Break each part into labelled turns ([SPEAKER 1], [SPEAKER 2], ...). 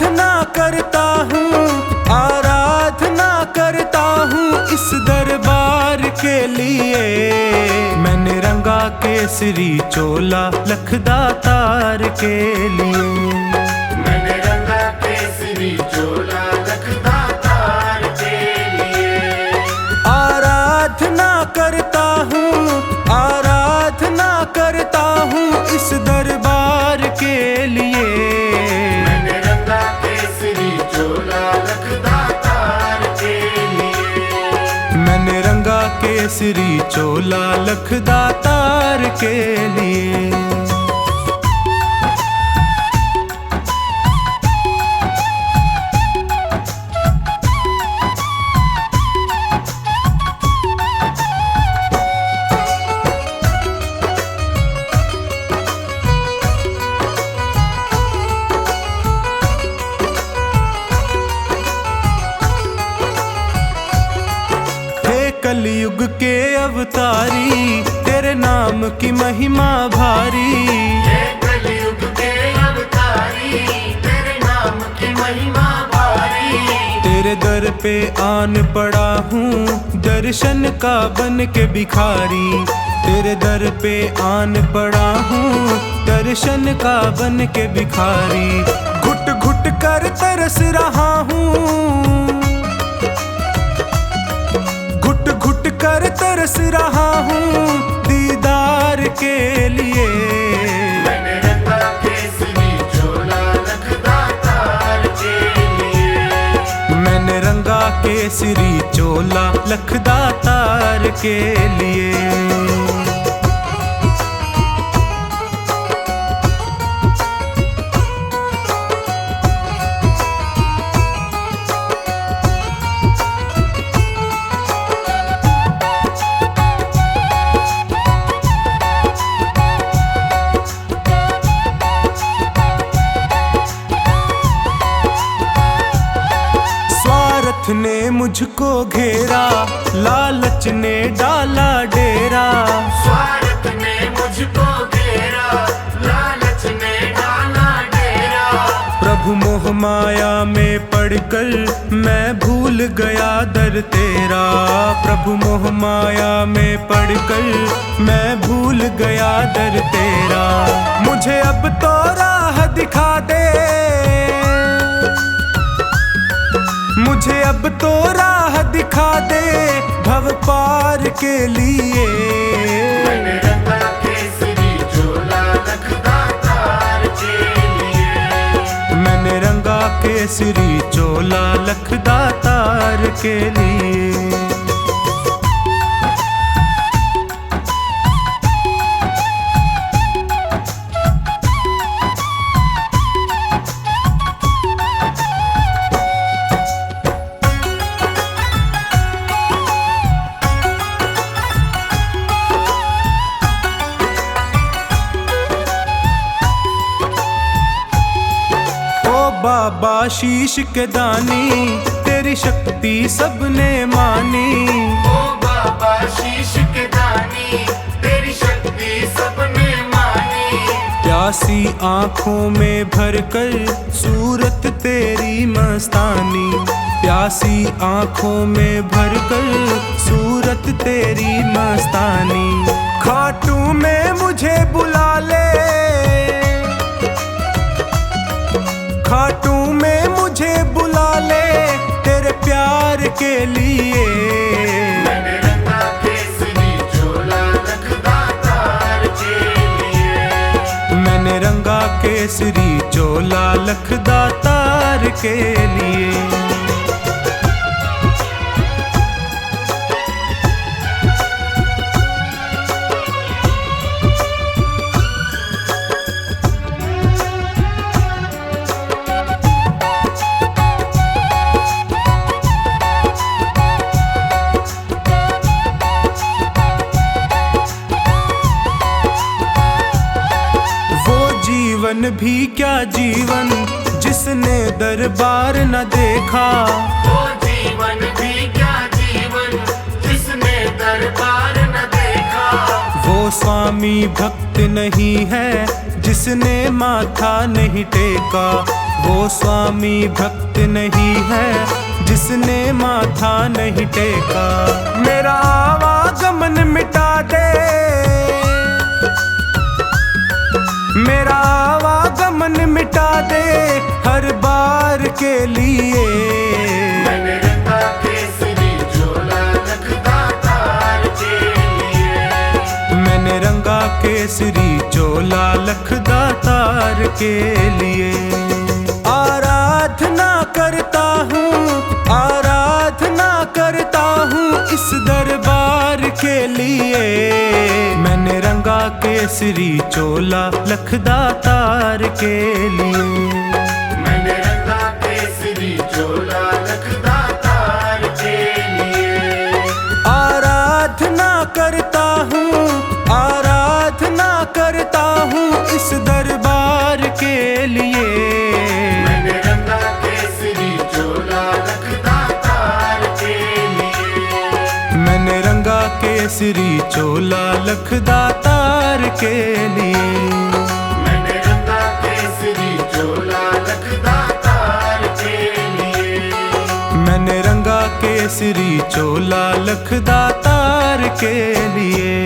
[SPEAKER 1] आराधना करता हूँ, आराधना करता हूँ इस दरबार के लिए। मैंने रंगा केसरी चोला लखदातार के लिए।
[SPEAKER 2] मैंने रंगा केसरी चोला लखदातार के लिए।
[SPEAKER 1] आराधना करता हूँ, आराधना करता हूँ इस दरबार के लिए।
[SPEAKER 2] मैंने रंगा केसरी चोला लखदातार के लिए।
[SPEAKER 1] मैंने रंगा केसरी चोला लखदातार के लिए। कलयुग के अवतारी तेरे नाम की महिमा भारी।
[SPEAKER 2] कलयुग के अवतारी तेरे नाम की महिमा भारी।
[SPEAKER 1] तेरे दर पे आन पड़ा हूँ दर्शन का बन के भिखारी। तेरे दर पे आन पड़ा हूँ दर्शन का बन के भिखारी। घुट घुट कर तरस रहा हूँ, कर तरस रहा हूँ दीदार के लिए।
[SPEAKER 2] मैंने रंगा केसरी चोला लखदातार के लिए।
[SPEAKER 1] मैंने रंगा केसरी चोला लखदातार के लिए। ने मुझको घेरा, लालच ने डाला डेरा।
[SPEAKER 2] स्वार्थ ने मुझको घेरा, लालच ने डाला डेरा।
[SPEAKER 1] प्रभु मोह माया में पड़कर मैं भूल गया दर तेरा। प्रभु मोह माया में पड़कर मैं भूल गया दर तेरा। मुझे अब तो राह दिखा दे, मुझे अब तो राह दिखा दे भव पार के लिए।
[SPEAKER 2] मैंने रंगा केसरी चोला लखदातार के लिए।
[SPEAKER 1] मैंने रंगा केसरी चोला लखदातार के लिए। बाबा शीश के दानी तेरी शक्ति सबने मानी।
[SPEAKER 2] ओ बाबा शीश के दानी तेरी शक्ति सबने मानी।
[SPEAKER 1] प्यासी आँखों में भरकर सूरत तेरी मस्तानी। प्यासी आँखों में भरकर सूरत तेरी मस्तानी। खाटू में मुझे बुला ले, खाटू में मुझे बुला ले तेरे प्यार के लिए।
[SPEAKER 2] मैंने रंगा केसरी चोला लखदातार के लिए।
[SPEAKER 1] मैंने रंगा केसरी चोला लखदातार के लिए। जीवन भी क्या जीवन जिसने दरबार न देखा।
[SPEAKER 2] वो जीवन भी क्या जीवन जिसने दरबार न देखा।
[SPEAKER 1] वो स्वामी भक्त नहीं है जिसने माथा नहीं टेका। वो स्वामी भक्त नहीं है जिसने माथा नहीं टेका। मेरा आवागमन मिटा दे, मेरा आवागमन मिटा दे हर बार के लिए।
[SPEAKER 2] मैंने रंगा केसरी चोला लखदातार के लिए।
[SPEAKER 1] मैंने रंगा केसरी चोला लखदातार के लिए। आराधना करता हूँ, आराधना करता हूँ इस दरबार के लिए। मैंने रंगा केसरी चोला लखदातार के लिए।
[SPEAKER 2] मैंने रंगा केसरी चोला लखदातार के लिए।
[SPEAKER 1] आराधना करता हूँ, आराधना करता हूँ इस दरबार के लिए।
[SPEAKER 2] मैंने रंगा केसरी चोला लखदातार के लिए।
[SPEAKER 1] मैंने रंगा केसरी चोला लखदातार के लिए।
[SPEAKER 2] मैंने रंगा केसरी चोला लखदातार के लिए।
[SPEAKER 1] मैंने रंगा केसरी चोला लखदातार के लिए।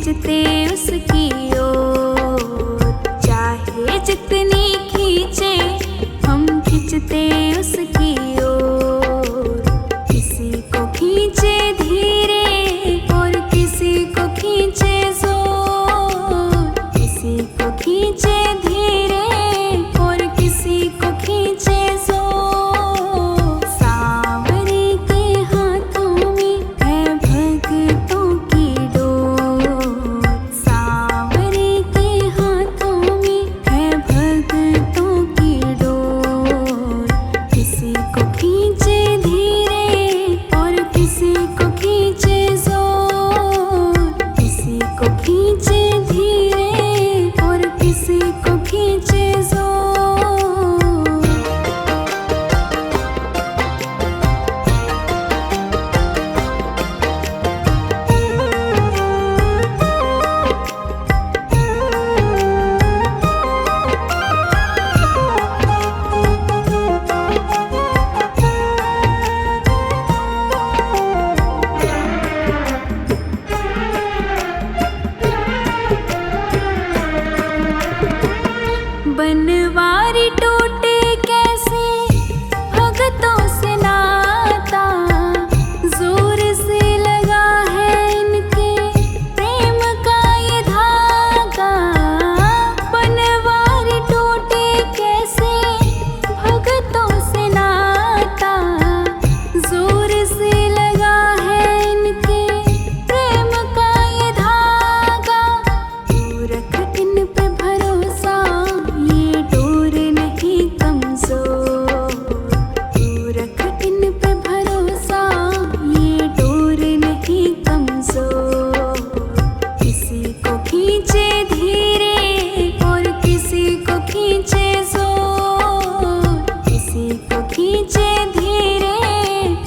[SPEAKER 3] खींचते उसकी ओर, चाहे जितनी खींचे हम खींचते उसकी ओर। किसी को खींचे धीरे और किसी को खींचे जोर, किसी को खींचे धीरे और किसी को खींचे जोर। सांवरे के हाथों में है भक्तों की डोर, सांवरे के हाथों में है भक्तों की डोर। किसी को खींचे धीरे और किसी को खींचे जोर, किसी को खींचे धीरे और किसी को खींचे जोर। बनवारी टूटे कैसे भगतों से नाता, जोर से लगा है इनके प्रेम का ये धागा। बनवारी टूटे कैसे भगतों से नाता, जोर से लगा है इनके प्रेम का ये धागा। तू रख इन पे भरोसा, ये डोर नहीं कमजोर। तू रख इन पे भरोसा, ये डोर नहीं कमजोर। किसी को खींचे धीरे और किसी को खींचे जोर, किसी को खींचे धीरे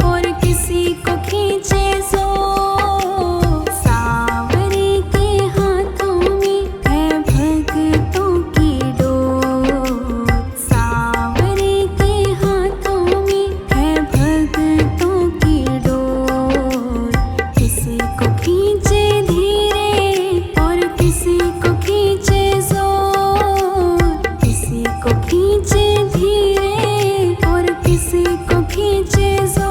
[SPEAKER 3] और किसी को खींचे जोर। सांवरे के हाथों में है भक्तों की डोर, सांवरे के हाथों में है भक्तों की डोर। किसी को खींचे धीरे और किसी को खींचे जोर, किसी को खींचे धीरे और किसी को खींचे जोर।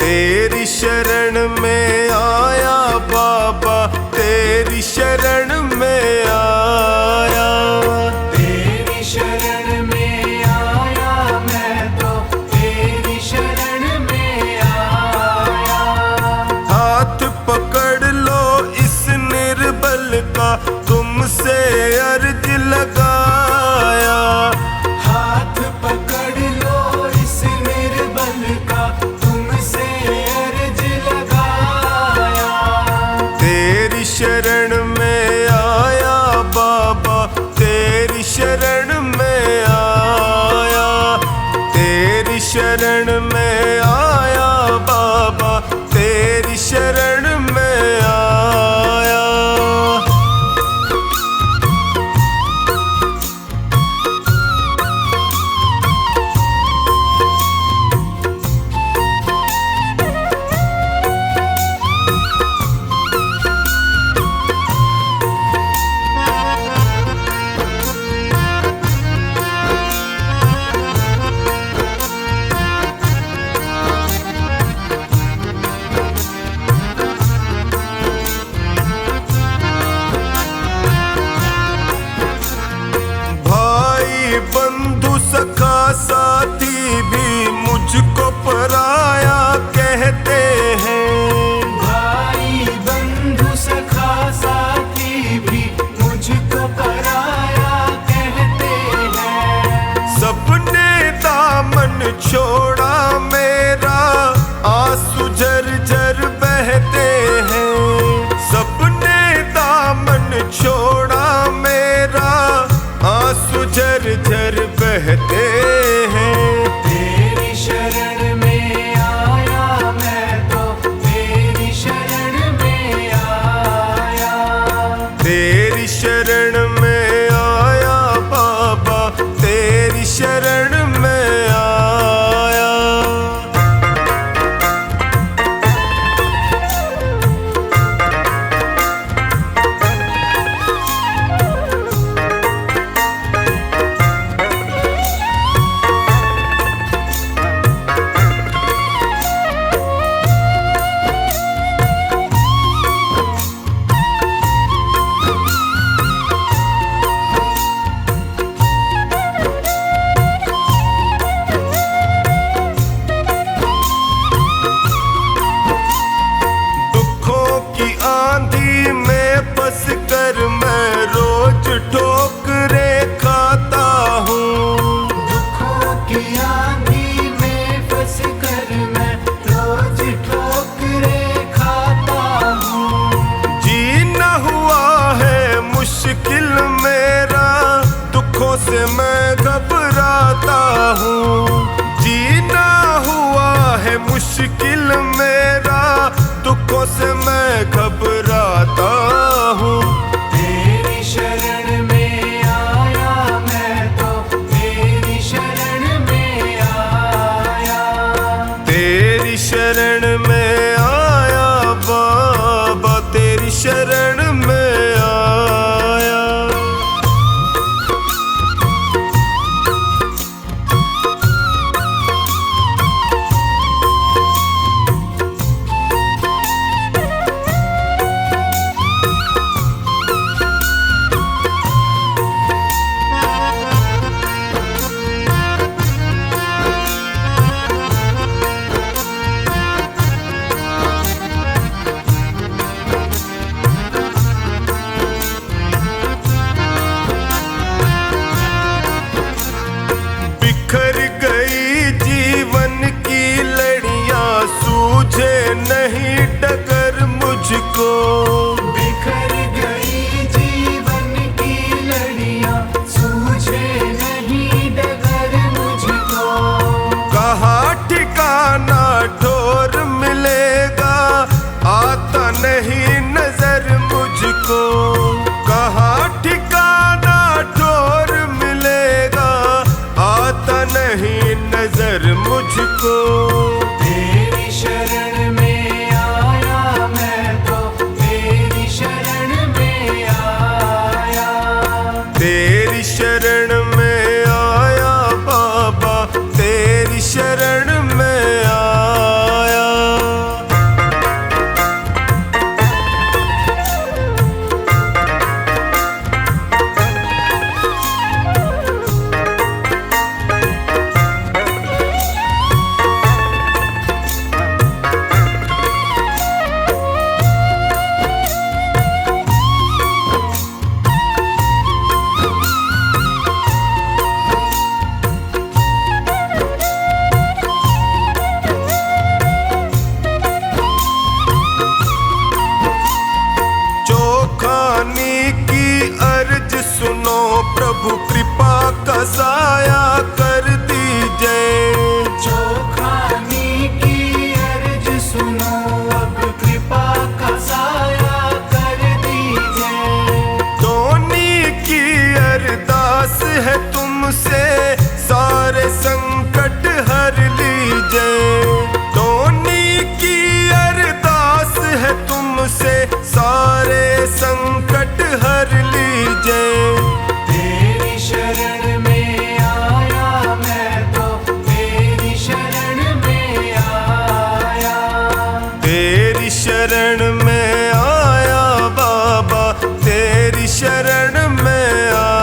[SPEAKER 2] तेरी शरण में आया बाबा, तेरी शरण में आया।
[SPEAKER 1] तेरी शरण में आया मैं तो, तेरी शरण में आया।
[SPEAKER 2] हाथ पकड़ लो इस निर्बल का, तुमसे अर्ज लगाया।
[SPEAKER 1] हाथ पकड़ लो इस निर्बल का, तुमसे अर्ज लगाया।
[SPEAKER 2] तेरी शरण में आया बाबा, तेरी शरण में आया। तेरी शरण में आया बाबा, तेरी शरण में आया। शरण में आया।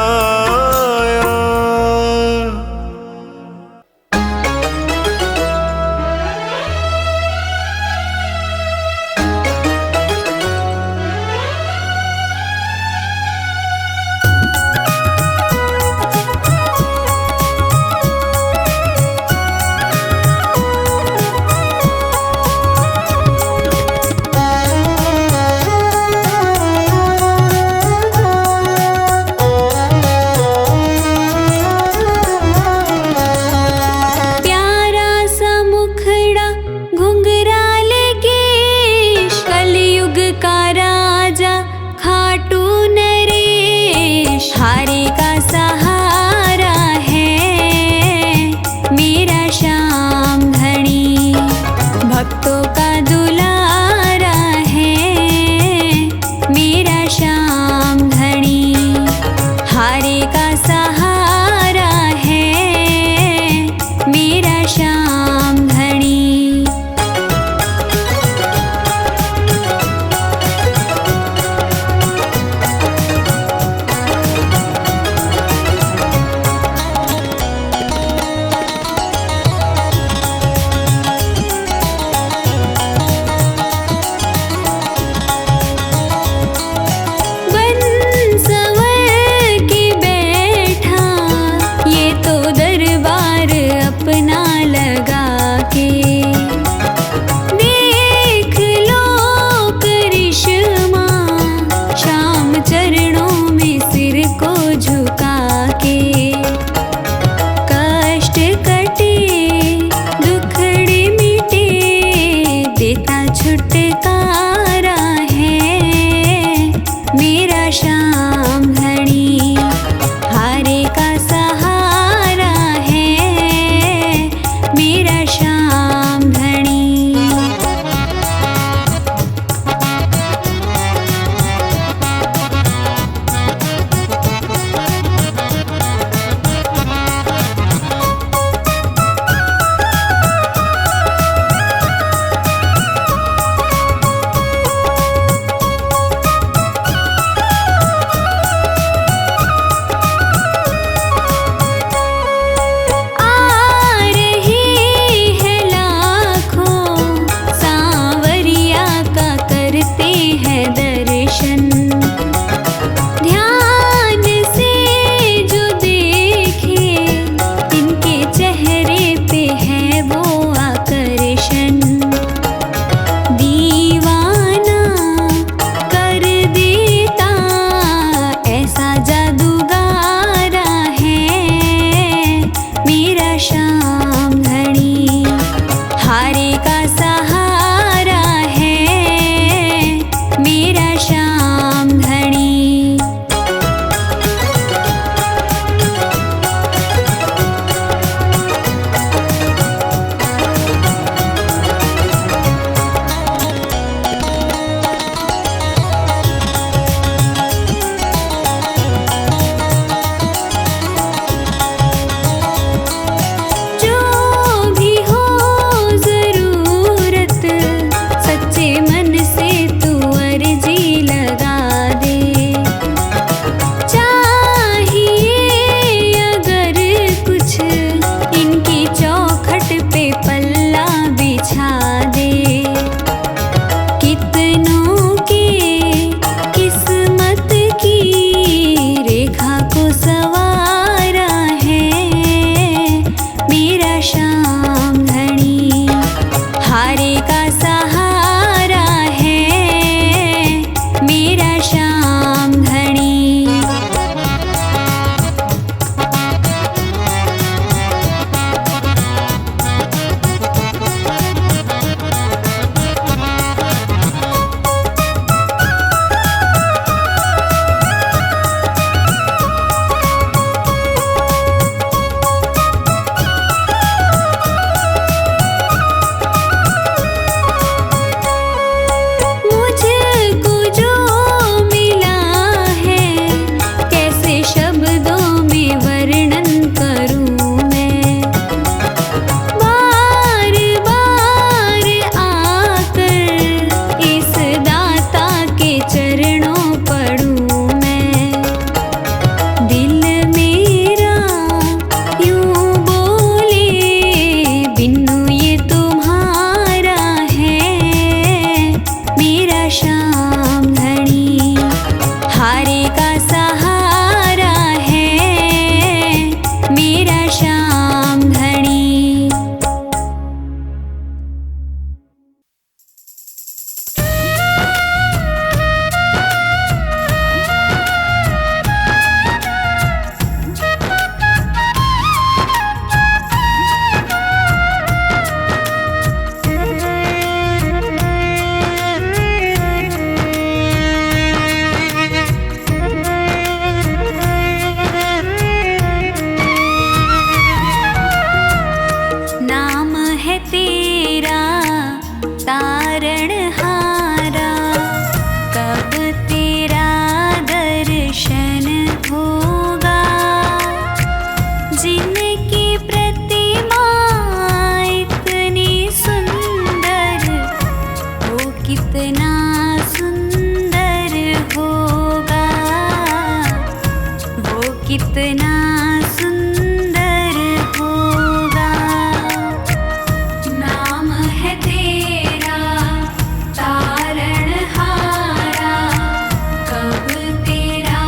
[SPEAKER 3] कितना सुंदर होगा। नाम है तेरा तारणहारा, कब तेरा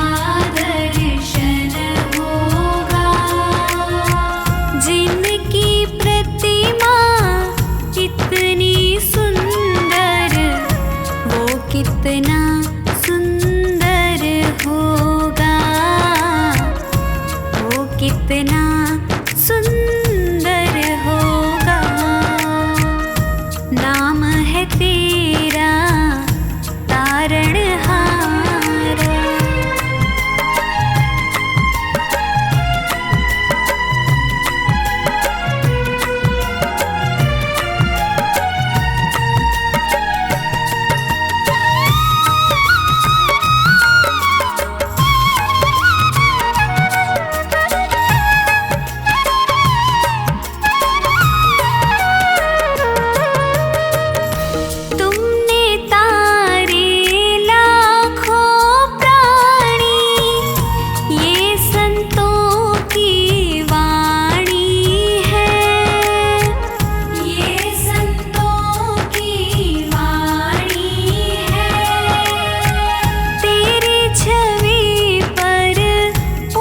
[SPEAKER 3] दर्शन होगा। जिनकी प्रतिमा इतनी सुंदर, वो कितना सुंदर होगा, वो कितना सुंदर होगा। नाम है तेरा तारणहारा। तुमने तारे लाखों प्राणी, ये संतों की वाणी है, ये संतों की वाणी है। तेरी छवि पर ओ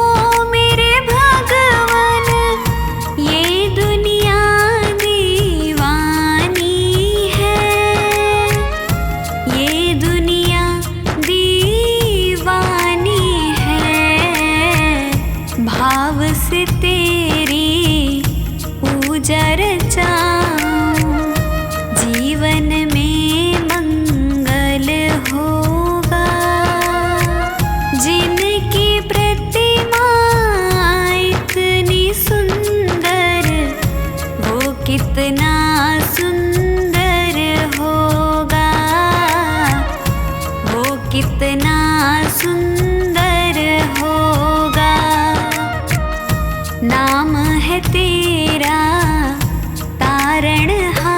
[SPEAKER 3] मेरे भगवान, ये दुनिया दीवानी है, ये दुनिया दीवानी है। भाव से तेरी पूजा रचाऊं, जीवन में मंगल होगा। जिनकी प्रतिमा इतनी सुंदर, वो कितना सुंदर होगा, वो कितना सुंदर होगा। नाम है तेरा तारणहारा।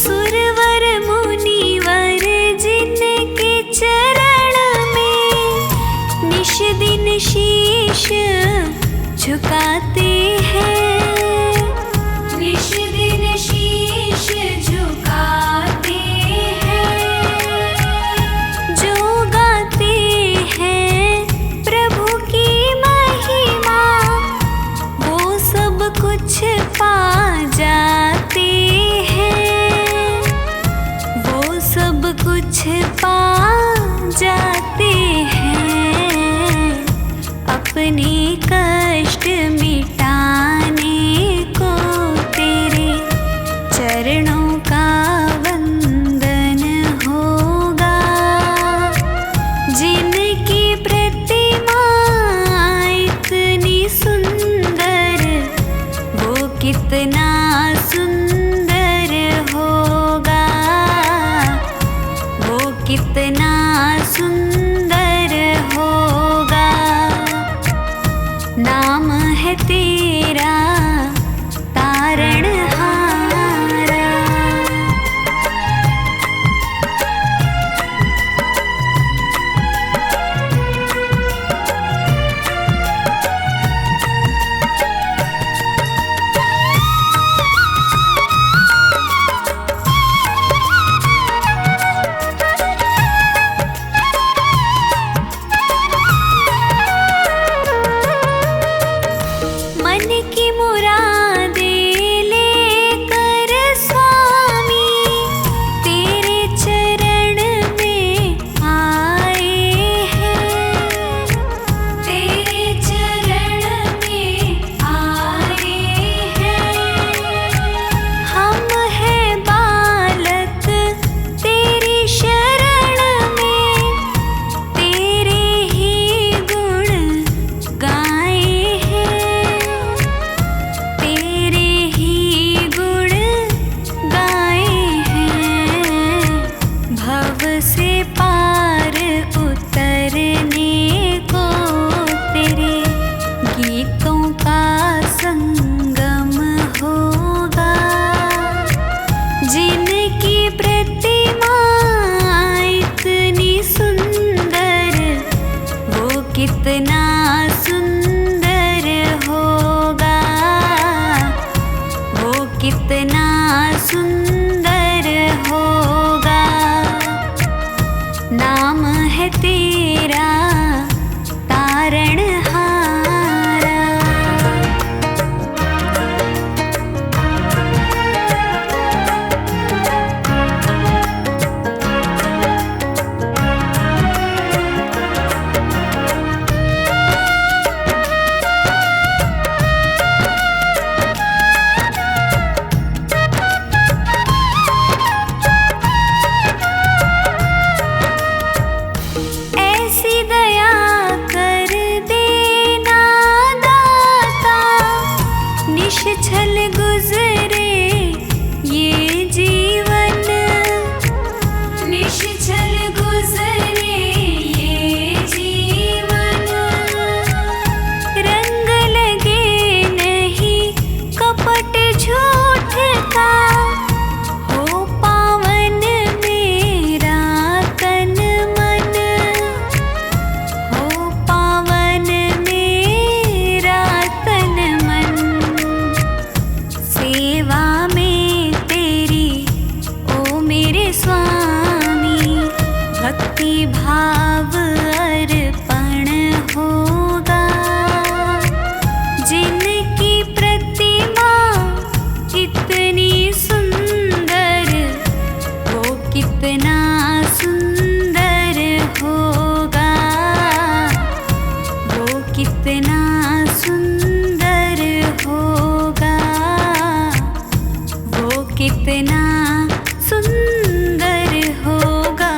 [SPEAKER 3] सुरवर मुनिवर जिनके चरण में निश दिन शीश झुकाते हैं, निश दिन शीश झुकाते हैं। जो गाते हैं प्रभु की महिमा, वो सब कुछ पा जाते हैं, वो सब कुछ पा जाते हैं। अपने कष्ट मिटाने को तेरे चरणों का वंदन होगा। जिनकी प्रतिमा इतनी सुंदर, वो कितना सुंदर होगा, वो कितना सुंदर होगा। नाम है तेरा तारणहारा। मन की मुरादें लेकर स्वामी तेरे चरण में आए हैं, तेरे चरण में आए हैं। हम हैं बालक तेरी शरण में, तेरे ही गुण गाए हैं, सुंदर होगा। नाम है तेरा तारणहारा। ऐसी दया कर देना दाता, निश्छल गुजरे ये जीवन। निश्छल गुजरे ये जीवन। रंग लगे नहीं कपट झूठ का, हो पावन मेरा तन मन। हो पावन मेरा तन मन। सेवा में तेरी ओ मेरे स्वामी, भक्ति भाव अर्पण होगा। जिनकी प्रतिमा कितनी सुंदर, वो कितना सुंदर होगा। वो कितना सुंदर होगा। वो कितना सुंदर होगा।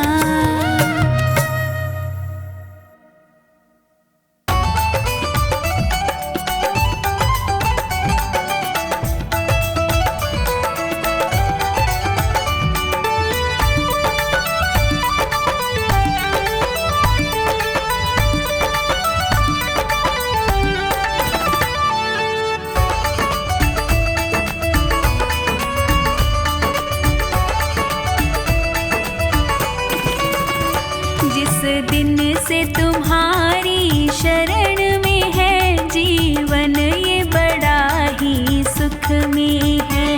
[SPEAKER 3] जिस दिन से तुम्हारी शरण में है जीवन, ये बड़ा ही सुख में है।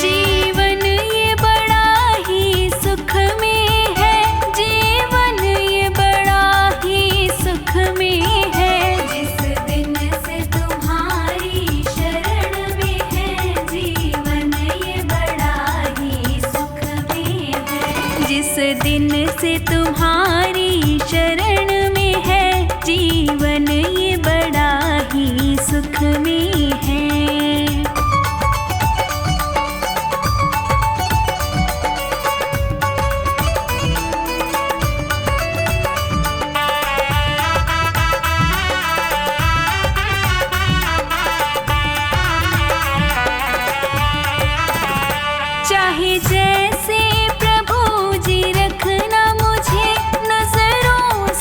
[SPEAKER 3] जीवन ये बड़ा ही सुख में है। जीवन ये बड़ा ही सुख में है। जिस दिन से तुम्हारी शरण में है जीवन, ये बड़ा ही सुख में है। जिस दिन से तुम्हारी शरण में है जीवन, ये बड़ा ही सुख में है। चाहे जैसे प्रभु जी रखना मुझे नजरों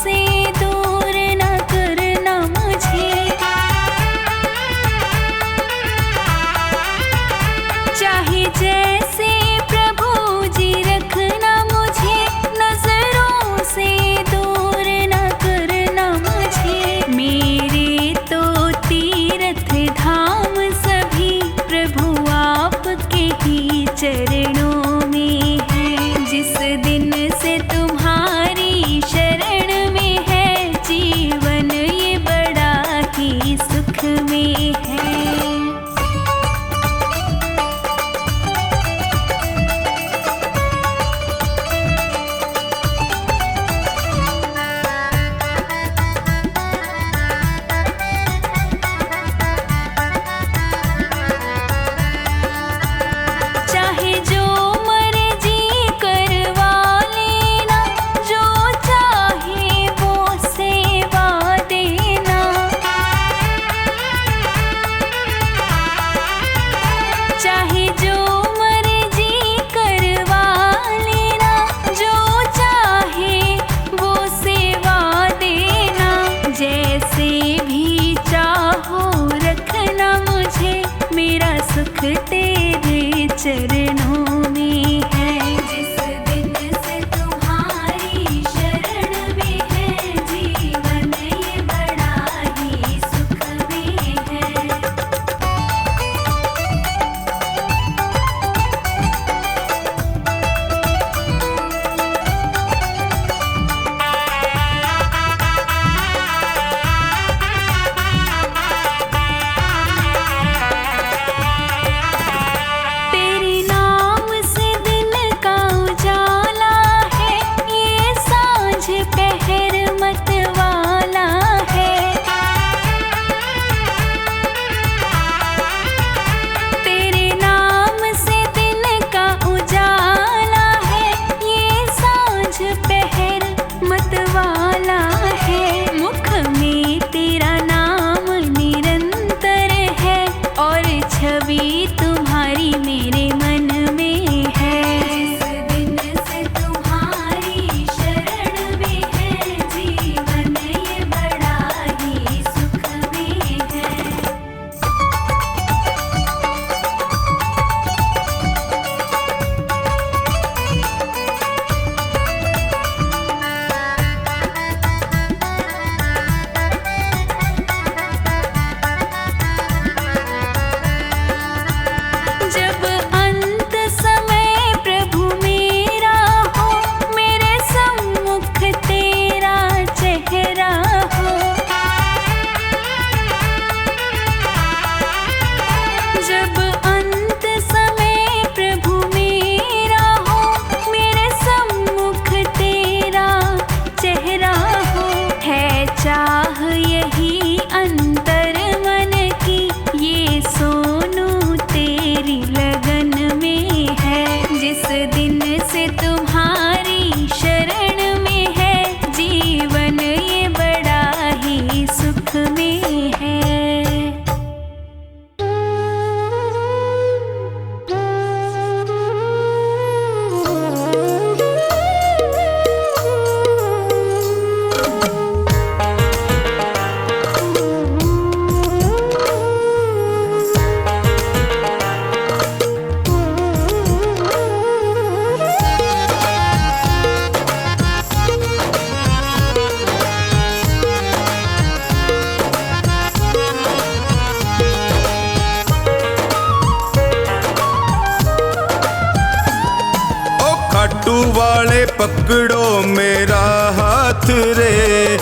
[SPEAKER 2] वाले पकड़ो मेरा हाथ रे,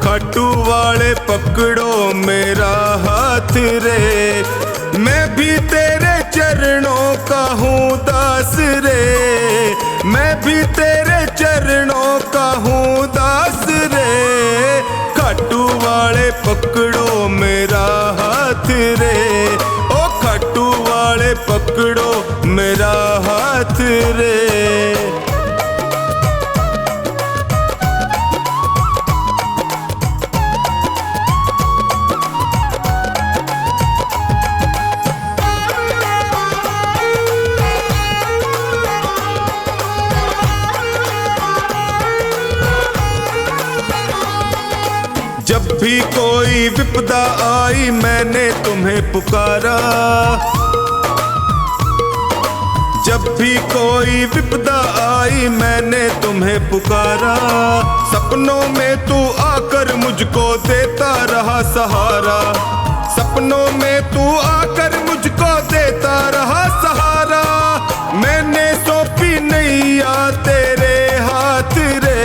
[SPEAKER 2] खाटू वाले पकड़ो मेरा हाथ रे। मैं भी तेरे चरणों का हूँ दास रे, मैं भी तेरे चरणों का हूँ दास रे। खाटू वाले पकड़ो मेरा हाथ रे, ओ खाटू वाले पकड़ो मेरा हाथ रे। जब भी कोई विपदा आई मैंने तुम्हें पुकारा, जब भी कोई विपदा आई मैंने तुम्हें पुकारा। सपनों में तू आकर मुझको देता रहा सहारा, सपनों में तू आकर मुझको देता रहा सहारा। मैंने सौंपी नैया तेरे हाथ रे,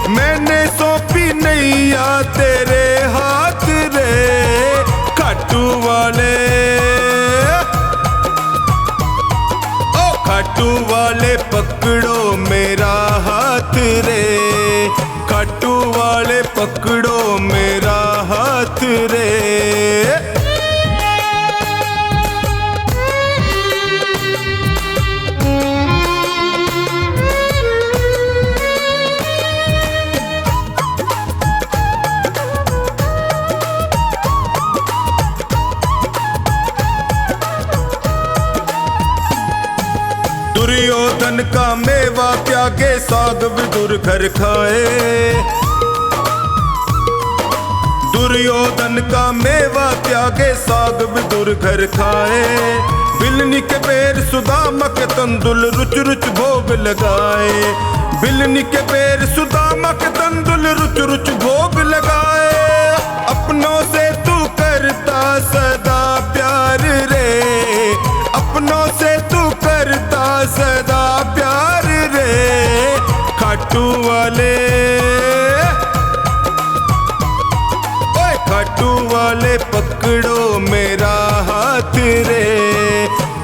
[SPEAKER 2] मैंने सौंपी नैया तेरे हाथ रे। खाटू वाले, ओ खाटू वाले पकड़ो मेरा हाथ रे, खाटू वाले पकड़ो मेरा हाथ रे। दुर्योधन का मेवा त्यागे साग विदुर घर खाए, दुर्योधन का मेवा त्यागे साग विदुर घर खाए। बिलनी के बेर सुदामा के तंदुल रुच रुच भोग लगाए, बिलनी के बेर सुदामा के तंदुल रुच रुच भोग लगाए। अपनों से तू करता सदा प्यार रे, अपनों से तू करता सदा प्यार रे। खाटू वाले, ओए खाटू वाले पकड़ो मेरा हाथ रे,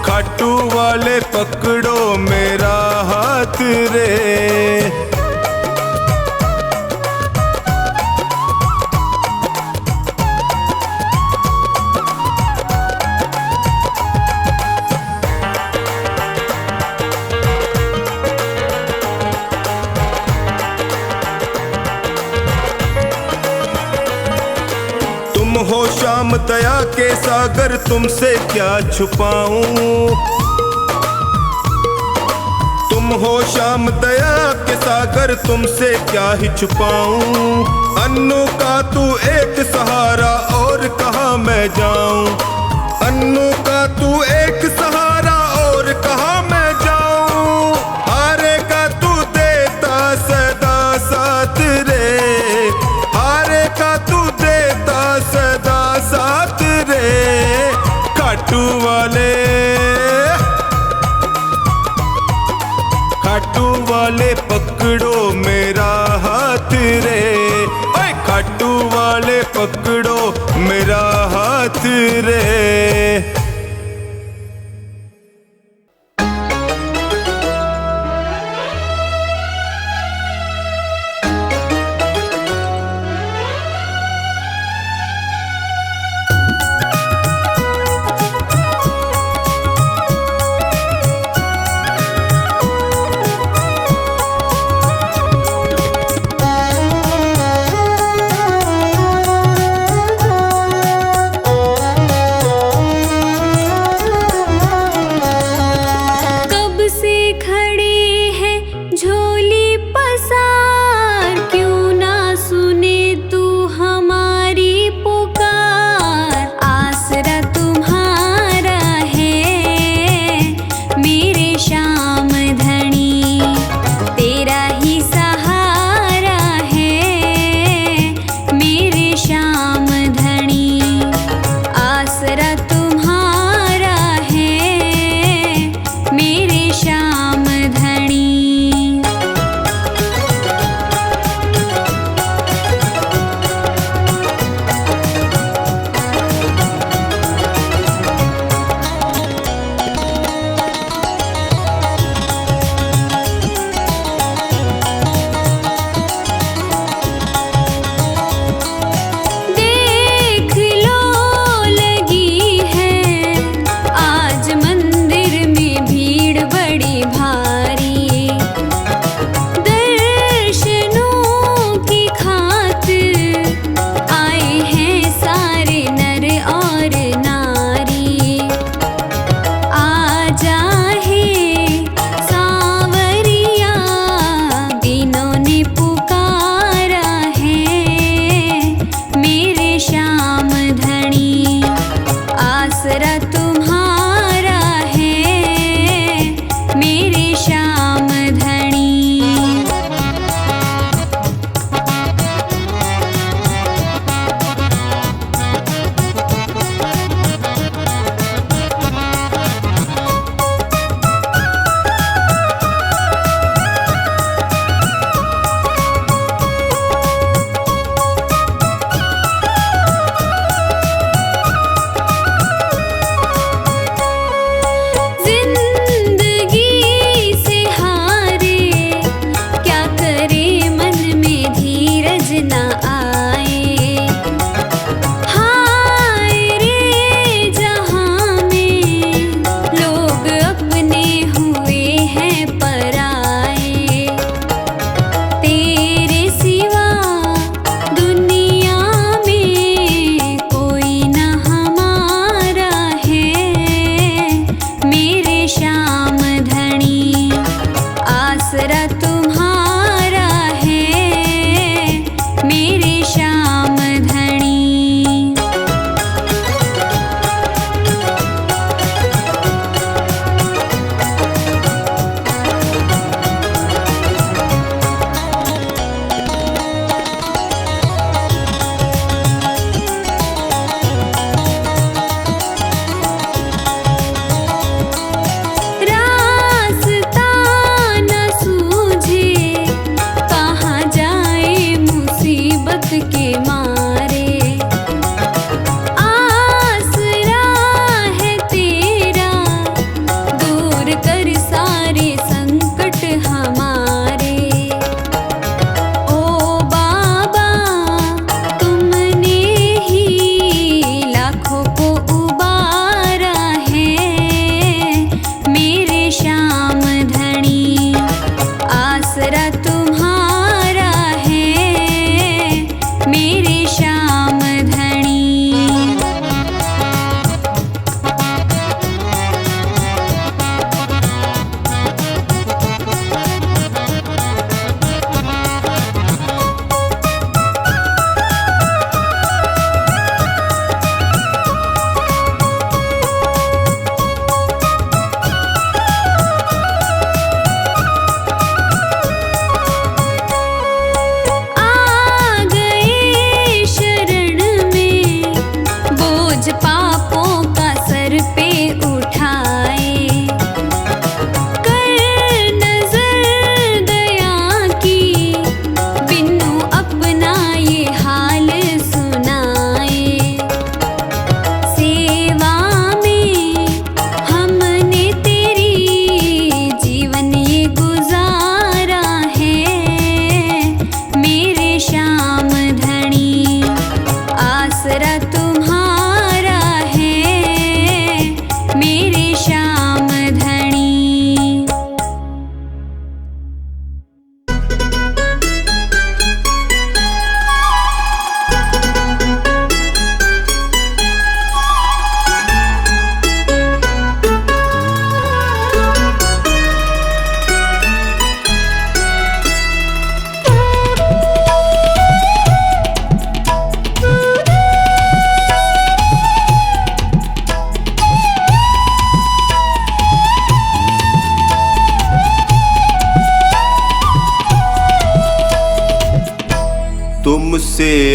[SPEAKER 2] खाटू वाले पकड़ो मेरा हाथ रे। तुम हो श्याम दया के सागर, तुमसे क्या छुपाऊं। तुम हो श्याम दया के सागर, तुमसे क्या ही छुपाऊं। अन्नू का तू एक सहारा और कहाँ मैं जाऊं, अन्नू का तू एक सहारा और कहाँ मैं जाऊं। हारे का तू देता सदा साथ रे, हारे का तू देता सदा साथ रे। खाटू वाले, खाटू वाले पकड़ो मेरा हाथ रे, ओए खाटू वाले पकड़ो मेरा हाथ रे।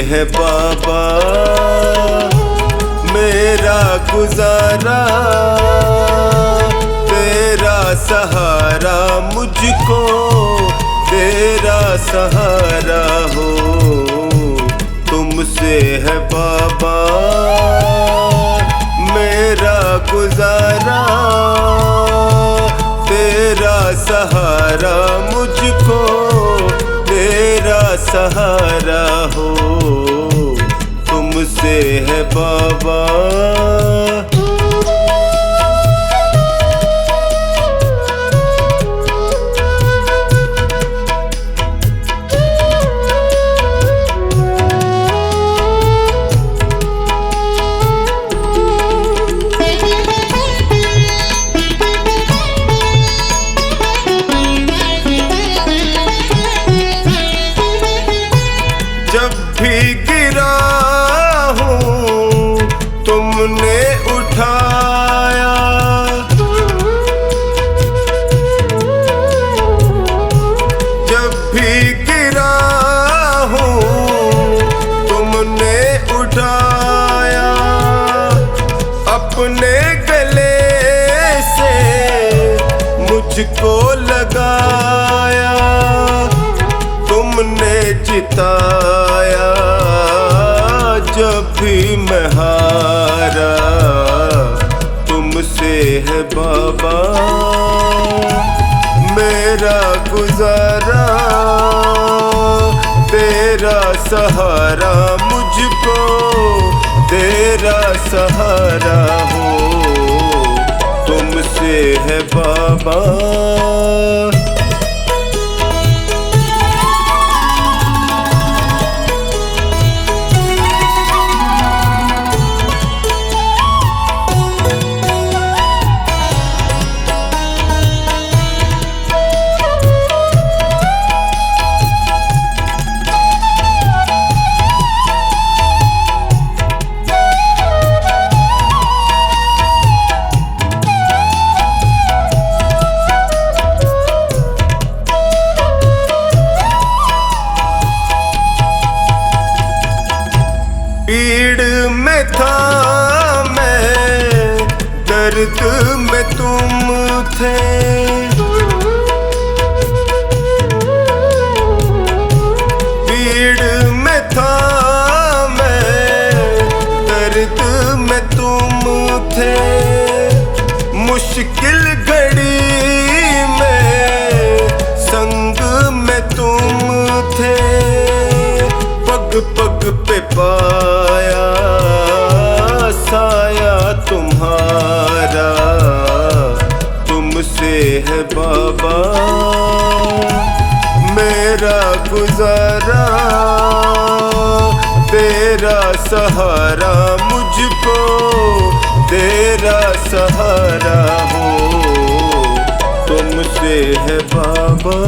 [SPEAKER 2] है बाबा मेरा गुजारा, तेरा सहारा मुझको तेरा सहारा हो, तुमसे है बाबा मेरा गुजारा, तेरा सहारा मुझको तेरा सहारा हो, तुमसे है बाबा। जब भी गिरा हूँ तुमने उठाया, जब भी गिरा हूँ तुमने उठाया, अपने गले से मुझको लगाया, तुमने जिताया जब भी मैं हारा, तुमसे है बाबा मेरा गुजारा, तेरा सहारा मुझको तेरा सहारा हो, तुमसे है बाबा। पीड़ में था मैं, दर्द में तुम थे, पीड़ में था मैं, दर्द में तुम थे, मुश्किल घड़ी में संग में तुम थे, पग पग पे पाया साया तुम्हारा, तुमसे है बाबा मेरा गुजारा, तेरा सहारा मुझको तेरा सहारा हो, तुमसे है बाबा।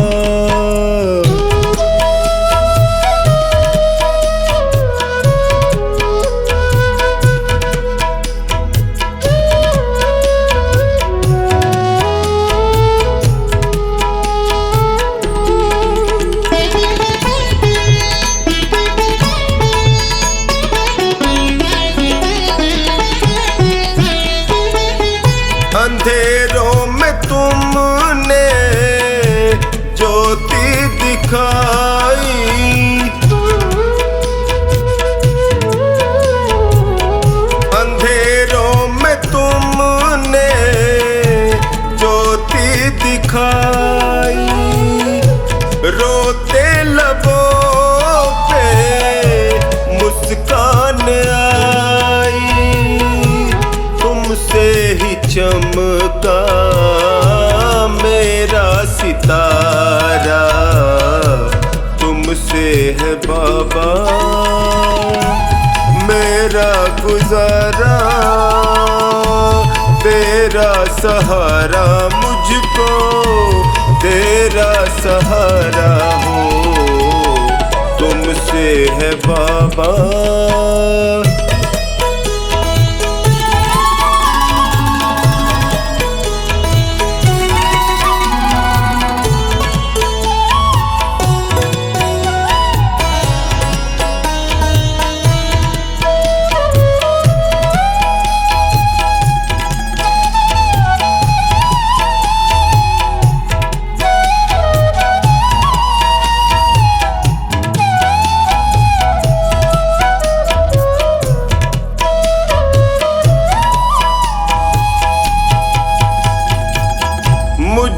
[SPEAKER 2] अंधेरों में तुमने ज्योति दिखाई, अंधेरों में तुमने ज्योति दिखाई, रोते लबों पे मुस्कान आई, तुमसे ही चमका मेरा सितारा, तुमसे है बाबा मेरा गुजारा, तेरा सहारा मुझको तेरा सहारा हो, तुमसे है बाबा।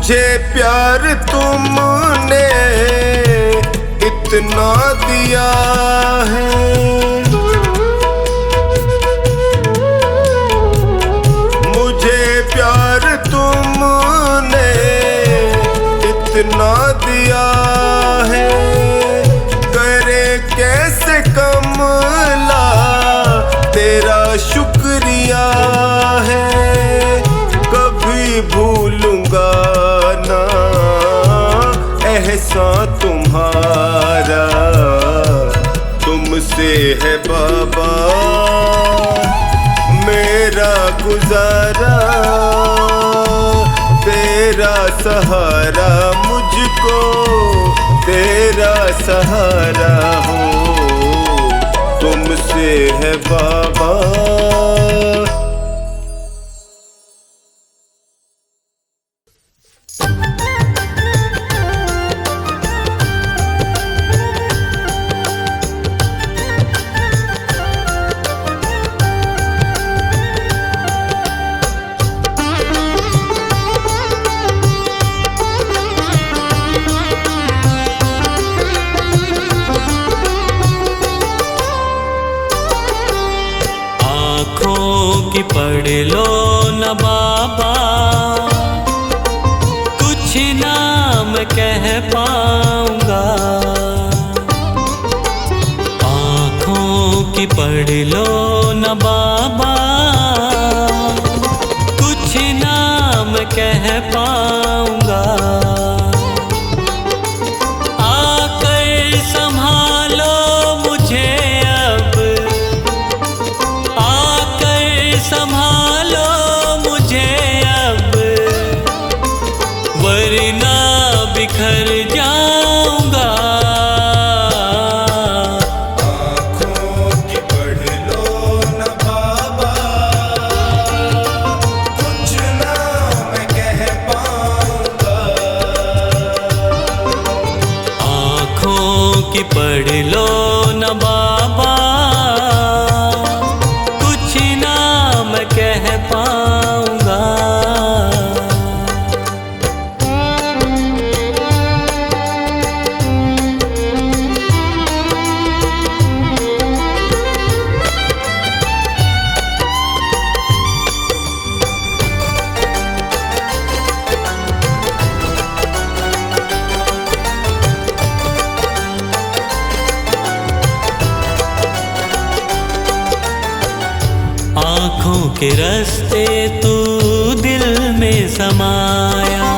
[SPEAKER 2] मुझे प्यार तुमने इतना दिया है, मुझे प्यार तुमने इतना दिया है, करे कैसे कमला तेरा शुक्रिया है। कभी भूलूंगा ना एहसान तुम्हारा, तुमसे है बाबा मेरा गुजारा, तेरा सहारा मुझको तेरा सहारा हो, तुमसे है बाबा।
[SPEAKER 4] पढ़ लो न बाबा, कुछ नाम कह पाऊंगा। आँखों की पढ़ लो न बाबा, कुछ नाम कह पाऊंगा। आकर संभालो मुझे अब, संभालो मुझे अब, वरना बिखर जाऊंगा।
[SPEAKER 2] आँखों की पढ़ लो न बाबा, कुछ ना मैं कह पाऊंगा।
[SPEAKER 4] आँखों की पढ़ लो न बाबा, कह पाऊंगा। आँखों के रास्ते तू दिल में समाया,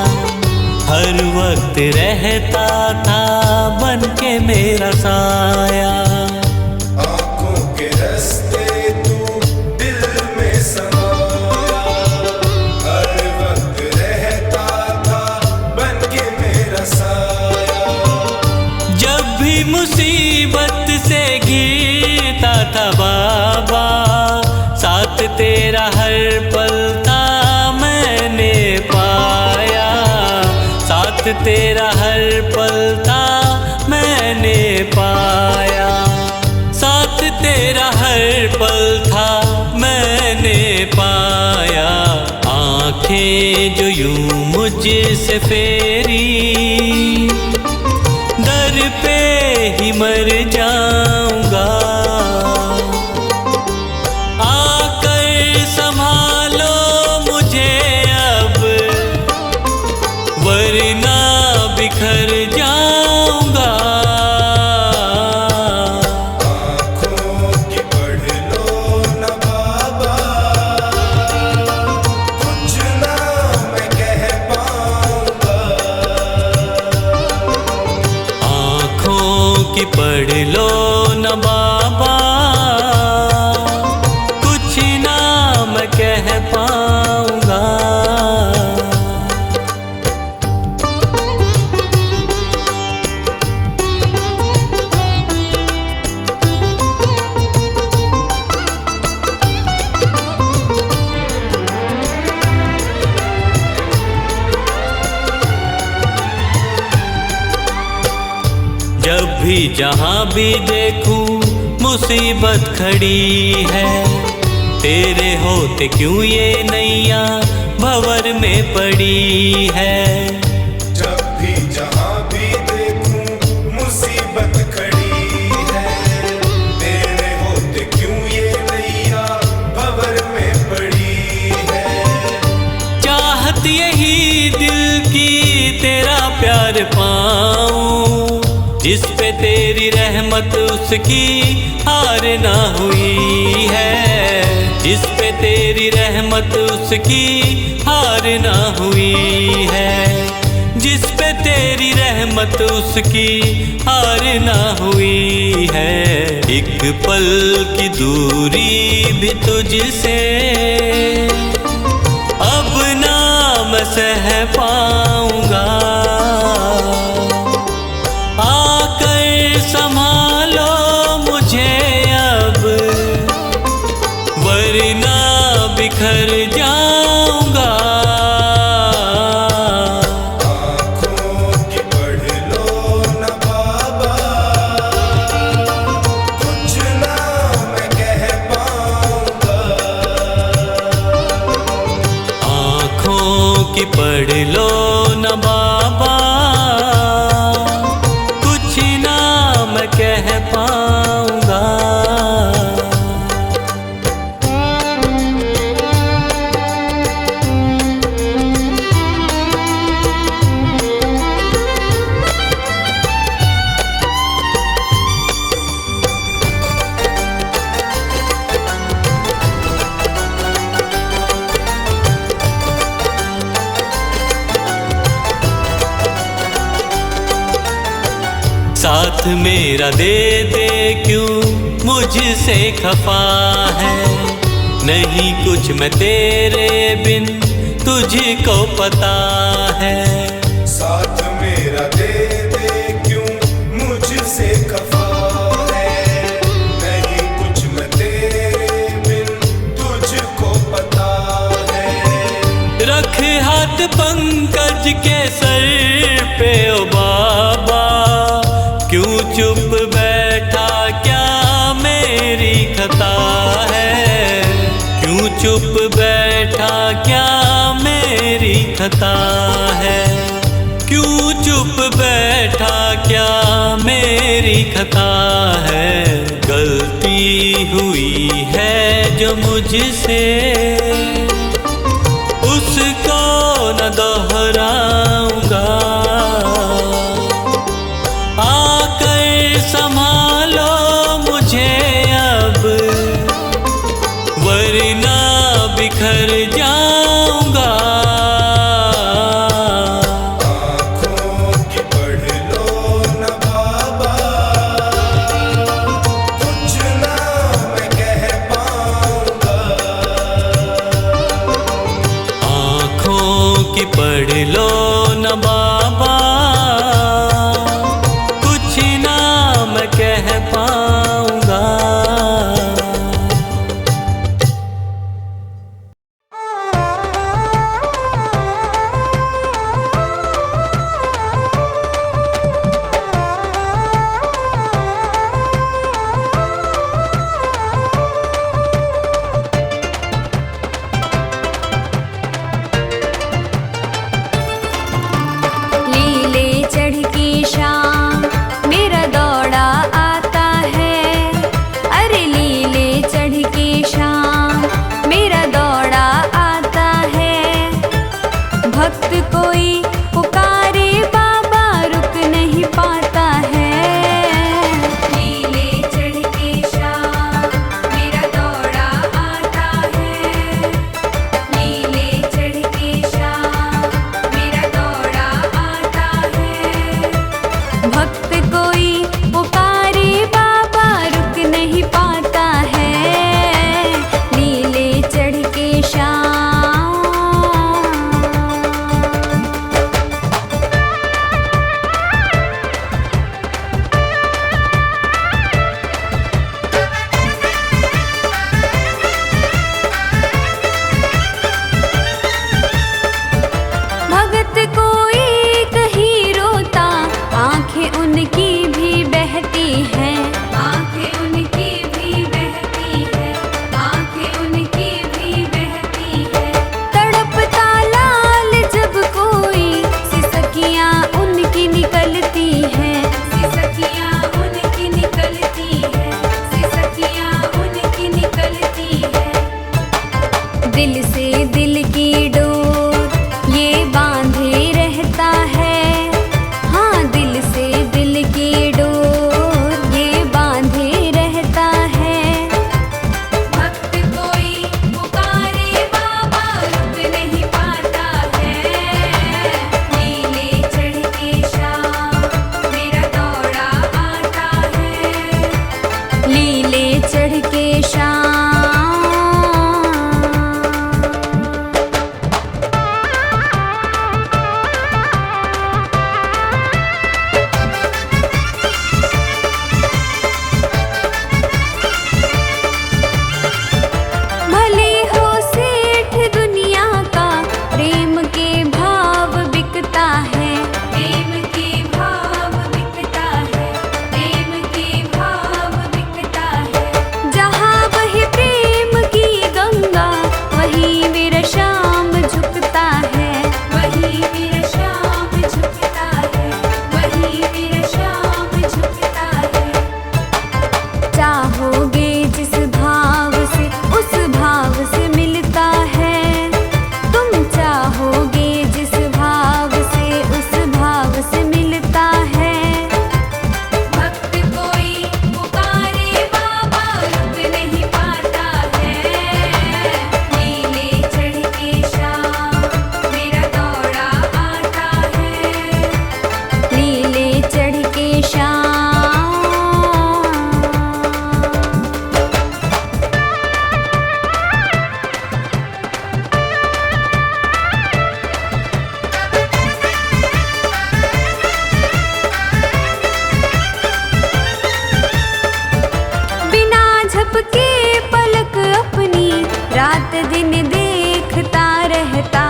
[SPEAKER 4] हर वक्त रहता था बन के मेरा साया।
[SPEAKER 2] आँखों के रास्ते तू दिल में समाया, हर वक्त रहता था बन के मेरा साया।
[SPEAKER 4] जब भी मुसीबत से घिरता था बाबा, साथ तेरा हर पल था मैंने पाया। साथ तेरा हर पल था मैंने पाया। साथ तेरा हर पल था मैंने पाया। आँखें जो यूं मुझसे फेरी, दर पे ही मर जाऊंगा। संभालो मुझे अब, वरना बिखर जाऊंगा।
[SPEAKER 2] आँखों की पढ़ लो न बाबा, कुछ ना मैं कह पाऊंगा।
[SPEAKER 4] आँखों की पढ़ लो न बाबा, कह पाऊंगा। जब भी जहाँ भी देखूं मुसीबत खड़ी है, तेरे होते क्यों ये नैया भंवर में पड़ी है। कर पाऊं, जिस पे तेरी रहमत उसकी हार ना हुई है, जिस पे तेरी रहमत उसकी हार ना हुई है, जिस पे तेरी रहमत उसकी हार ना हुई है। एक पल की दूरी भी तुझसे अब ना मैं सह पाऊंगा, आकर संभालो मुझे अब, वरना बिखर जाऊंगा।
[SPEAKER 2] आँखों की पढ़ लो न बाबा, कुछ ना मैं कह पाऊंगा।
[SPEAKER 4] आँखों की पढ़ लो न बाबा, कुछ ना मैं कह पाऊंगा। साथ मेरा दे दे क्यों मुझसे खफा है, नहीं कुछ मैं तेरे बिन तुझको पता है।
[SPEAKER 2] साथ मेरा दे दे क्यों मुझसे खफा है, नहीं कुछ मैं तेरे बिन तुझको पता है।
[SPEAKER 4] रख हाथ पंकज के सर पे ओ बाबा, क्यों चुप बैठा क्या मेरी खता है, क्यों चुप बैठा क्या मेरी खता है, क्यों चुप बैठा क्या मेरी खता है। गलती हुई है जो मुझसे उसको न दोहराऊंगा, आकर संभालो मुझे अब, वरना बिखर जाऊंगा।
[SPEAKER 2] आँखों की पढ़ लो न बाबा, कुछ ना मैं कह पाऊंगा।
[SPEAKER 4] आँखों की पढ़ लो न बाबा, कुछ ना मैं कह पाऊंगा।
[SPEAKER 3] झलक अपनी रात दिन देखता रहता।